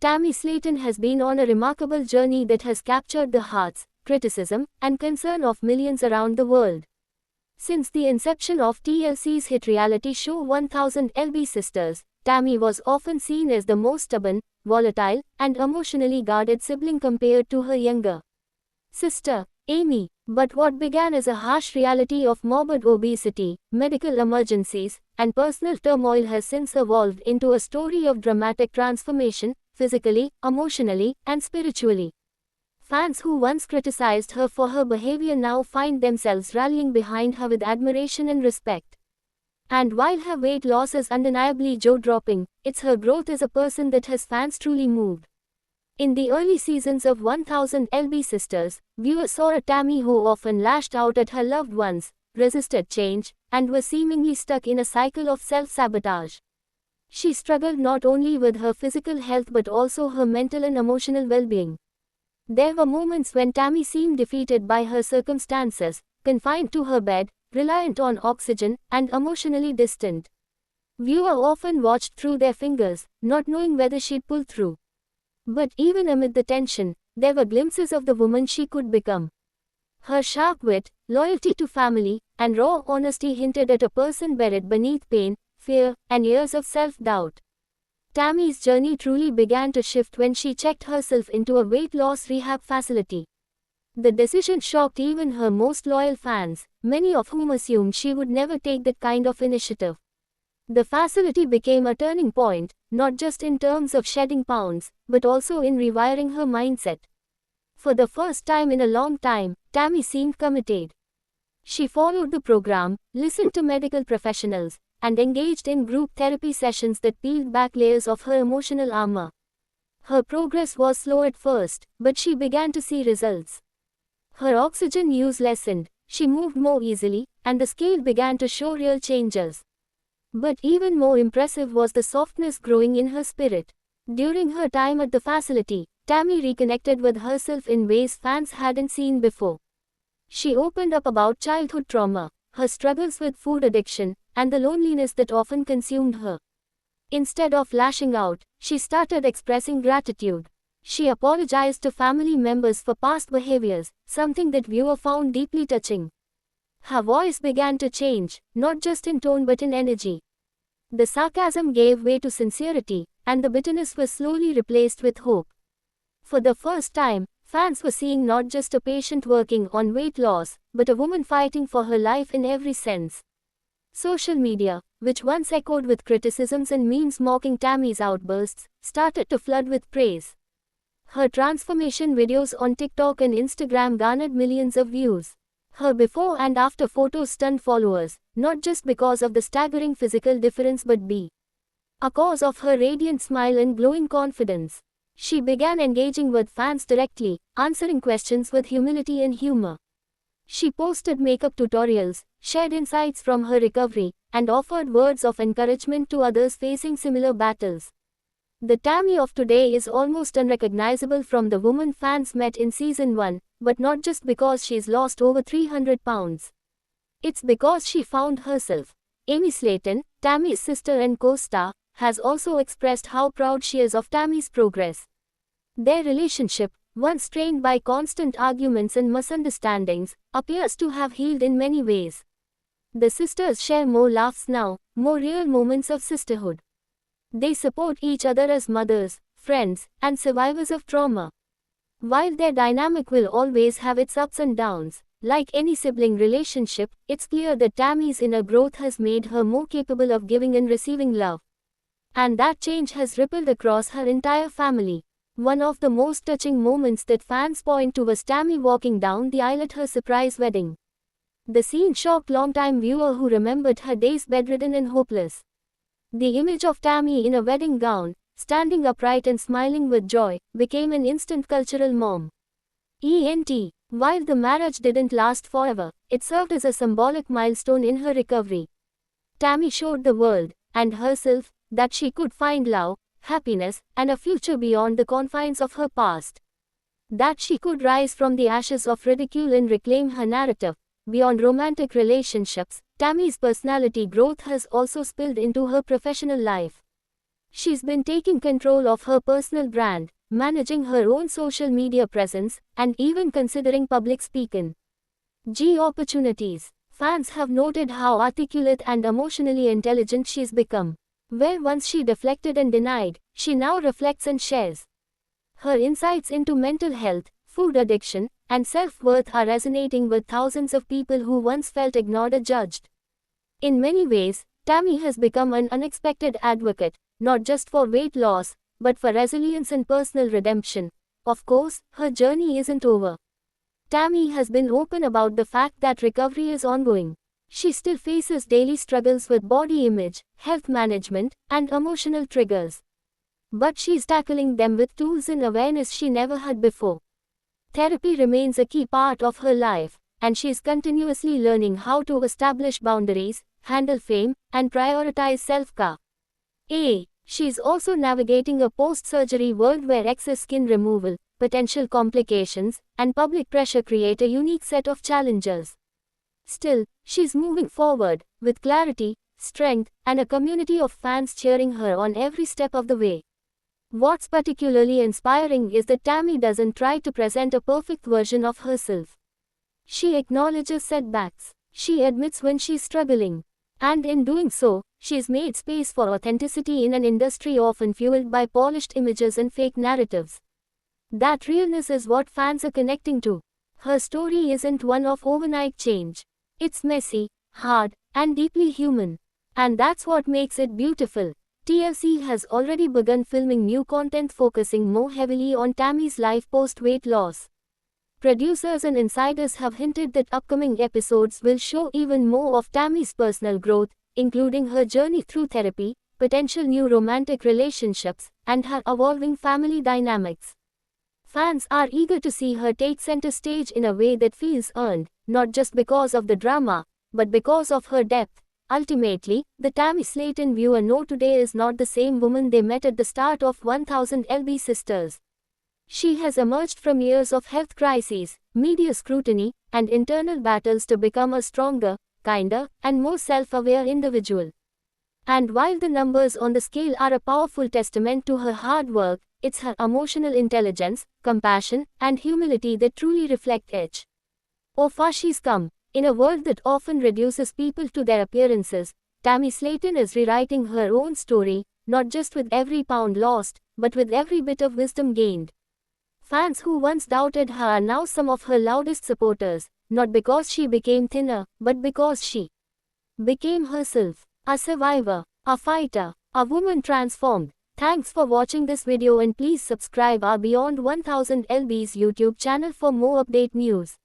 Tammy Slaton has been on a remarkable journey that has captured the hearts, criticism, and concern of millions around the world. Since the inception of TLC's hit reality show 1000 LB Sisters, Tammy was often seen as the most stubborn, volatile, and emotionally guarded sibling compared to her younger sister, Amy. But what began as a harsh reality of morbid obesity, medical emergencies, and personal turmoil has since evolved into a story of dramatic transformation, physically, emotionally, and spiritually. Fans who once criticized her for her behavior now find themselves rallying behind her with admiration and respect. And while her weight loss is undeniably jaw-dropping, it's her growth as a person that has fans truly moved. In the early seasons of 1000 LB Sisters, viewers saw a Tammy who often lashed out at her loved ones, resisted change, and was seemingly stuck in a cycle of self-sabotage. She struggled not only with her physical health but also her mental and emotional well-being. There were moments when Tammy seemed defeated by her circumstances, confined to her bed, reliant on oxygen, and emotionally distant. Viewers often watched through their fingers, not knowing whether she'd pull through. But even amid the tension, there were glimpses of the woman she could become. Her sharp wit, loyalty to family, and raw honesty hinted at a person buried beneath pain, fear, and years of self-doubt. Tammy's journey truly began to shift when she checked herself into a weight loss rehab facility. The decision shocked even her most loyal fans, many of whom assumed she would never take that kind of initiative. The facility became a turning point, not just in terms of shedding pounds, but also in rewiring her mindset. For the first time in a long time, Tammy seemed committed. She followed the program, listened to medical professionals, and engaged in group therapy sessions that peeled back layers of her emotional armor. Her progress was slow at first, but she began to see results. Her oxygen use lessened, she moved more easily, and the scale began to show real changes. But even more impressive was the softness growing in her spirit. During her time at the facility, Tammy reconnected with herself in ways fans hadn't seen before. She opened up about childhood trauma, her struggles with food addiction, and the loneliness that often consumed her. Instead of lashing out, she started expressing gratitude. She apologized to family members for past behaviors, something that viewers found deeply touching. Her voice began to change, not just in tone but in energy. The sarcasm gave way to sincerity, and the bitterness was slowly replaced with hope. For the first time, fans were seeing not just a patient working on weight loss, but a woman fighting for her life in every sense. Social media, which once echoed with criticisms and memes mocking Tammy's outbursts, started to flood with praise. Her transformation videos on TikTok and Instagram garnered millions of views. Her before and after photos stunned followers, not just because of the staggering physical difference but because of her radiant smile and glowing confidence. She began engaging with fans directly, answering questions with humility and humor. She posted makeup tutorials, shared insights from her recovery, and offered words of encouragement to others facing similar battles. The Tammy of today is almost unrecognizable from the woman fans met in season 1, but not just because she's lost over 300 pounds. It's because she found herself. Amy Slaton, Tammy's sister and co-star, has also expressed how proud she is of Tammy's progress. Their relationship, once strained by constant arguments and misunderstandings, appears to have healed in many ways. The sisters share more laughs now, more real moments of sisterhood. They support each other as mothers, friends, and survivors of trauma. While their dynamic will always have its ups and downs, like any sibling relationship, it's clear that Tammy's inner growth has made her more capable of giving and receiving love. And that change has rippled across her entire family. One of the most touching moments that fans point to was Tammy walking down the aisle at her surprise wedding. The scene shocked longtime viewers who remembered her days bedridden and hopeless. The image of Tammy in a wedding gown, standing upright and smiling with joy, became an instant cultural mom. While the marriage didn't last forever, it served as a symbolic milestone in her recovery. Tammy showed the world, and herself, that she could find love, happiness, and a future beyond the confines of her past. That she could rise from the ashes of ridicule and reclaim her narrative. Beyond romantic relationships, Tammy's personality growth has also spilled into her professional life. She's been taking control of her personal brand, managing her own social media presence, and even considering public speaking. Opportunities. Fans have noted how articulate and emotionally intelligent she's become. Where once she deflected and denied, she now reflects and shares. Her insights into mental health, food addiction, and self-worth are resonating with thousands of people who once felt ignored or judged. In many ways, Tammy has become an unexpected advocate, not just for weight loss, but for resilience and personal redemption. Of course, her journey isn't over. Tammy has been open about the fact that recovery is ongoing. She still faces daily struggles with body image, health management, and emotional triggers. But she's tackling them with tools and awareness she never had before. Therapy remains a key part of her life, and she's continuously learning how to establish boundaries, handle fame, and prioritize self-care. She's also navigating a post-surgery world where excess skin removal, potential complications, and public pressure create a unique set of challenges. Still, she's moving forward, with clarity, strength, and a community of fans cheering her on every step of the way. What's particularly inspiring is that Tammy doesn't try to present a perfect version of herself. She acknowledges setbacks, she admits when she's struggling, and in doing so, she's made space for authenticity in an industry often fueled by polished images and fake narratives. That realness is what fans are connecting to. Her story isn't one of overnight change. It's messy, hard, and deeply human. And that's what makes it beautiful. TLC has already begun filming new content focusing more heavily on Tammy's life post-weight loss. Producers and insiders have hinted that upcoming episodes will show even more of Tammy's personal growth, including her journey through therapy, potential new romantic relationships, and her evolving family dynamics. Fans are eager to see her take center stage in a way that feels earned, not just because of the drama, but because of her depth. Ultimately, the Tammy Slaton viewer know today is not the same woman they met at the start of 1000 LB Sisters. She has emerged from years of health crises, media scrutiny, and internal battles to become a stronger, kinder, and more self-aware individual. And while the numbers on the scale are a powerful testament to her hard work, it's her emotional intelligence, compassion, and humility that truly reflect it. Far she's come. In a world that often reduces people to their appearances, Tammy Slaton is rewriting her own story, not just with every pound lost, but with every bit of wisdom gained. Fans who once doubted her are now some of her loudest supporters, not because she became thinner, but because she became herself, a survivor, a fighter, a woman transformed. Thanks for watching this video and please subscribe our Beyond 1000 LB's YouTube channel for more update news.